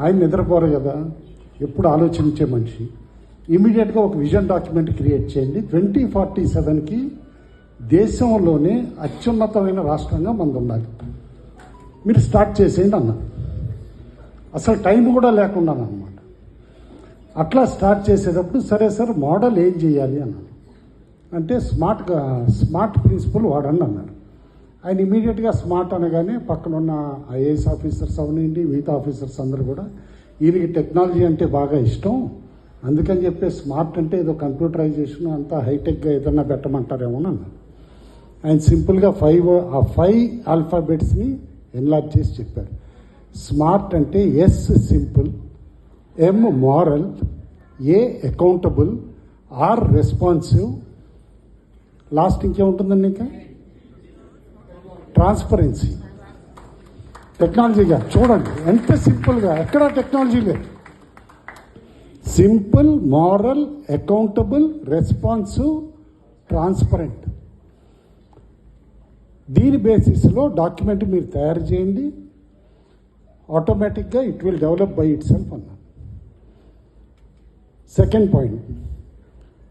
ఆయన నిద్రపోరు కదా, ఎప్పుడు ఆలోచించే మనిషి. ఇమీడియట్గా ఒక విజన్ డాక్యుమెంట్ క్రియేట్ చేయండి. 2047కి దేశంలోనే అత్యున్నతమైన రాష్ట్రంగా మనది ఉండాలి, మీరు స్టార్ట్ చేసేయండి అన్న. అసలు టైం కూడా లేకుండా అనమాట. అట్లా స్టార్ట్ చేసేటప్పుడు సరే సార్ మోడల్ ఏం చేయాలి అన్నాను. అంటే స్మార్ట్ ప్రిన్సిపల్ వాడండి అన్నారు. ఆయన ఇమీడియట్గా స్మార్ట్ అనగానే పక్కన ఉన్న ఐఏఎస్ ఆఫీసర్స్ అవనండి, మిగతా ఆఫీసర్స్ అందరూ కూడా ఈయనకి టెక్నాలజీ అంటే బాగా ఇష్టం, అందుకని చెప్పి స్మార్ట్ అంటే ఏదో కంప్యూటరైజేషన్ అంతా హైటెక్గా ఏదన్నా పెట్టమంటారేమో అన్నారు. ఆయన సింపుల్గా 5 ఆల్ఫాబెట్స్ని ఎన్లార్జ్ చేసి చెప్పారు. స్మార్ట్ అంటే S simple, M moral, A accountable, R responsive, last ఇంకేముంటుందండి ఇంకా ట్రాన్స్పరెన్సీ. టెక్నాలజీగా చూడండి ఎంత సింపుల్గా, ఎక్కడా టెక్నాలజీ లేదు. Simple, moral, accountable, responsive, transparent. దీని బేసిస్లో డాక్యుమెంట్ మీరు తయారు చేయండి, ఆటోమేటిక్గా it will develop by itself అన్నారు. సెకండ్ పాయింట్,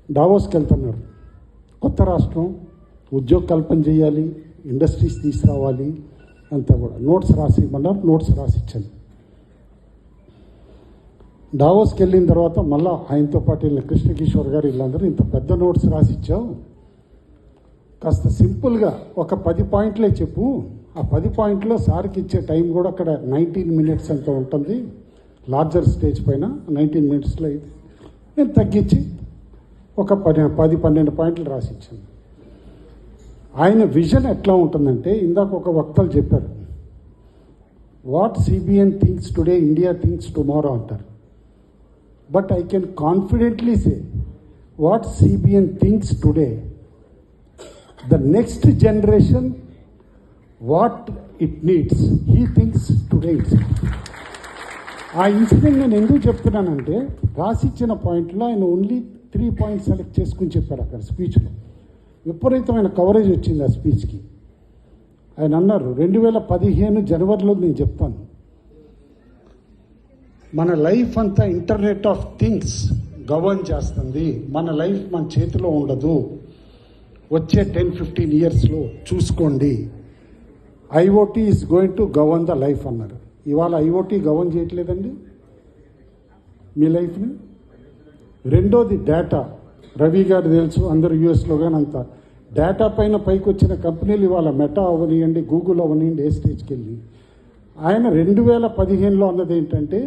డావోస్కి వెళ్తున్నారు, కొత్త రాష్ట్రం, ఉద్యోగ కల్పన చేయాలి, ఇండస్ట్రీస్ తీసుకురావాలి, అంతా కూడా నోట్స్ రాసి ఇవ్వమన్నారు. నోట్స్ రాసి ఇచ్చాను. డావోస్కి వెళ్ళిన తర్వాత మళ్ళీ ఆయనతో పాటు వెళ్ళిన కృష్ణకిషోర్ గారు వీళ్ళందరూ ఇంత పెద్ద నోట్స్ రాసి ఇచ్చావు, కాస్త సింపుల్గా ఒక 10 పాయింట్లే చెప్పు, ఆ 10 పాయింట్లో సార్కి ఇచ్చే టైం కూడా అక్కడ 19 మినిట్స్ అంత ఉంటుంది, లార్జర్ స్టేజ్ పైన 19 మినిట్స్లో అయితే నేను తగ్గించి ఒక 10-12 పాయింట్లు రాసి ఇచ్చాను. ఆయన విజన్ ఎట్లా ఉంటుందంటే, ఇందాక ఒక వక్తలు చెప్పారు, what CBN thinks today India thinks tomorrow అంటారు. But I can confidently say what CBN thinks today, the next generation what it needs he thinks today. ఆ ఇన్సిడెంట్ నేను ఎందుకు చెప్తున్నానంటే, రాసిచ్చిన పాయింట్లో ఆయన ఓన్లీ 3 పాయింట్స్ సెలెక్ట్ చేసుకుని చెప్పారు అక్కడ స్పీచ్లో. విపరీతమైన కవరేజ్ వచ్చింది ఆ స్పీచ్కి. ఆయన అన్నారు 2015 జనవరిలో నేను చెప్తాను, మన లైఫ్ అంతా ఇంటర్నెట్ ఆఫ్ థింగ్స్ గవర్న్ చేస్తుంది, మన లైఫ్ మన చేతిలో ఉండదు, వచ్చే 10-15 ఇయర్స్లో చూసుకోండి, IoT is going to govern the life అన్నారు. ఇవాళ ఐఓటీ గవర్న్ చేయట్లేదండి మీ లైఫ్ని. రెండోది డేటా, రవి గారు తెలుసు, అందరూ యూఎస్లో కానీ అంత డేటా పైన పైకి వచ్చిన కంపెనీలు ఇవాళ మెటా అవనియండి, గూగుల్ అవనియండి, ఏ స్టేజ్కి వెళ్ళి. ఆయన 2015లో అన్నది ఏంటంటే,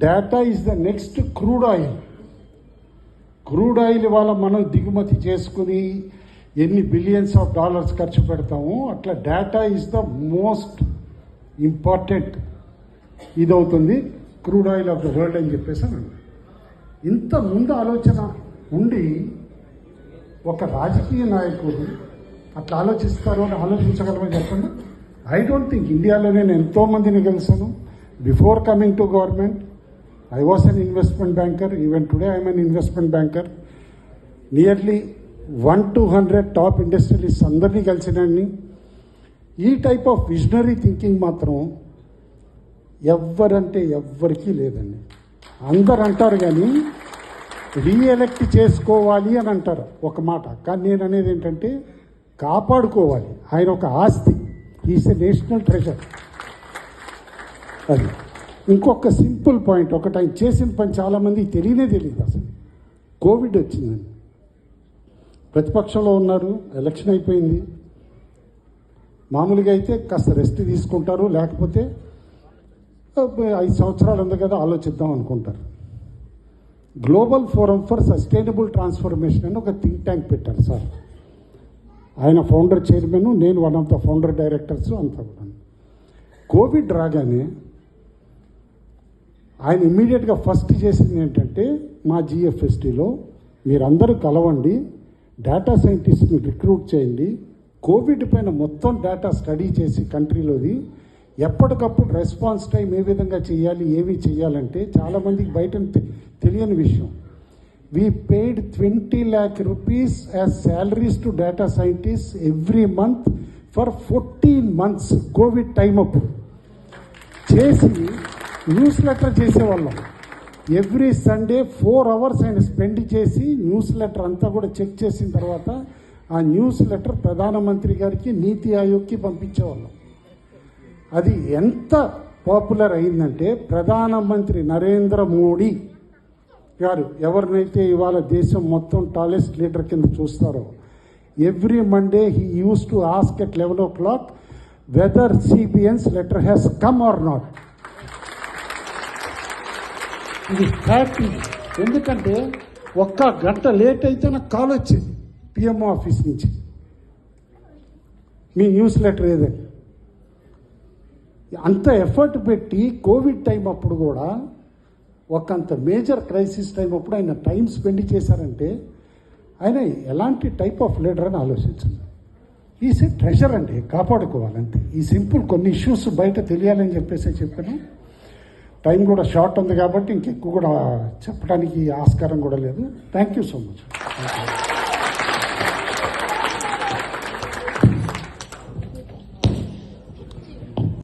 data is the next crude oil. Crude oil ఇవాళ మనం దిగుమతి చేసుకుని ఎన్ని బిలియన్స్ ఆఫ్ డాలర్స్ ఖర్చు పెడతామో, అట్లా data is the most important ఇదవుతుంది, crude oil of the world అని చెప్పేసి అన్నాడు. ఇంత ముందు ఆలోచన ఉండి ఒక రాజకీయ నాయకుడు అట్లా ఆలోచిస్తారు అని ఆలోచించగలమని చెప్పండి. I don't think. ఇండియాలోనే నేను ఎంతోమందిని కలిసాను. Before coming to government I was an investment banker, even today I'm an investment banker. Nearly 1-200 top industrialist అందరినీ కలిసినండి. ఈ టైప్ ఆఫ్ విజనరీ థింకింగ్ మాత్రం ఎవ్వరంటే ఎవ్వరికీ లేదండి. అందరు అంటారు కానీ రీఎలెక్ట్ చేసుకోవాలి అని అంటారు ఒక మాట, కానీ నేను అనేది ఏంటంటే కాపాడుకోవాలి. ఆయన ఒక ఆస్తి, ఈజ్ ఎ నేషనల్ ట్రెజర్. అది ఇంకొక సింపుల్ పాయింట్, ఒకటి ఆయన చేసిన పని చాలామందికి తెలియదు అసలు. కోవిడ్ వచ్చిందండి, ప్రతిపక్షంలో ఉన్నారు, ఎలక్షన్ అయిపోయింది. మామూలుగా అయితే కాస్త రెస్ట్ తీసుకుంటారు, లేకపోతే 5 సంవత్సరాలు ఉంది కదా ఆలోచిద్దాం అనుకుంటారు. Global forum for sustainable transformation అని ఒక థింక్ ట్యాంక్ పెట్టారు సార్. ఆయన ఫౌండర్ చైర్మన్, నేను one of the founder directors అంతా కూడా. కోవిడ్ రాగానే ఆయన ఇమ్మీడియట్గా ఫస్ట్ చేసింది ఏంటంటే, మా జిఎఫ్ఎస్టీలో మీరందరూ కలవండి, డేటా సైంటిస్ట్ని రిక్రూట్ చేయండి, కోవిడ్ పైన మొత్తం డేటా స్టడీ చేసి కంట్రీలోది ఎప్పటికప్పుడు రెస్పాన్స్ టైం ఏ విధంగా చేయాలి, ఏవి చేయాలంటే చాలామందికి బయట తెలియని విషయం. We paid 20 lakh rupees as salaries to data scientist every month for 14 months Covid time అప్పుడు చేసి న్యూస్ లెటర్ చేసేవాళ్ళం. ఎవ్రీ సండే 4 hours ఆయన స్పెండ్ చేసి న్యూస్ లెటర్ అంతా కూడా చెక్ చేసిన తర్వాత ఆ న్యూస్ లెటర్ ప్రధానమంత్రి గారికి, నీతి ఆయోగ్కి పంపించేవాళ్ళం. అది ఎంత పాపులర్ అయిందంటే ప్రధానమంత్రి నరేంద్ర మోడీ గారు ఎవరినైతే ఇవాళ దేశం మొత్తం టాలెస్ట్ లీడర్ కింద చూస్తారో, every Monday he uses to ask at 11 o'clock whether CBN's letter has come or not. ఇది ఫ్యాక్ట్. ఎందుకంటే ఒక్క గంట లేట్ అయితే నాకు కాల్ వచ్చింది పిఎంఓ ఆఫీస్ నుంచి, మీ న్యూస్ లెటర్ ఏదని. అంత ఎఫర్ట్ పెట్టి కోవిడ్ టైం అప్పుడు కూడా ఒకంత మేజర్ క్రైసిస్ టైం అప్పుడు ఆయన టైం స్పెండ్ చేశారంటే ఆయన ఎలాంటి టైప్ ఆఫ్ లీడర్ అని ఆలోచించండి. ఈజ్ ఏ ట్రెజర్ అండి, కాపాడుకోవాలంటే. ఈ సింపుల్ కొన్ని ఇష్యూస్ బయట తెలియాలని చెప్పాను. టైం కూడా షార్ట్ ఉంది కాబట్టి ఇంకెక్కువ కూడా చెప్పడానికి ఆస్కారం కూడా లేదు. Thank you so much.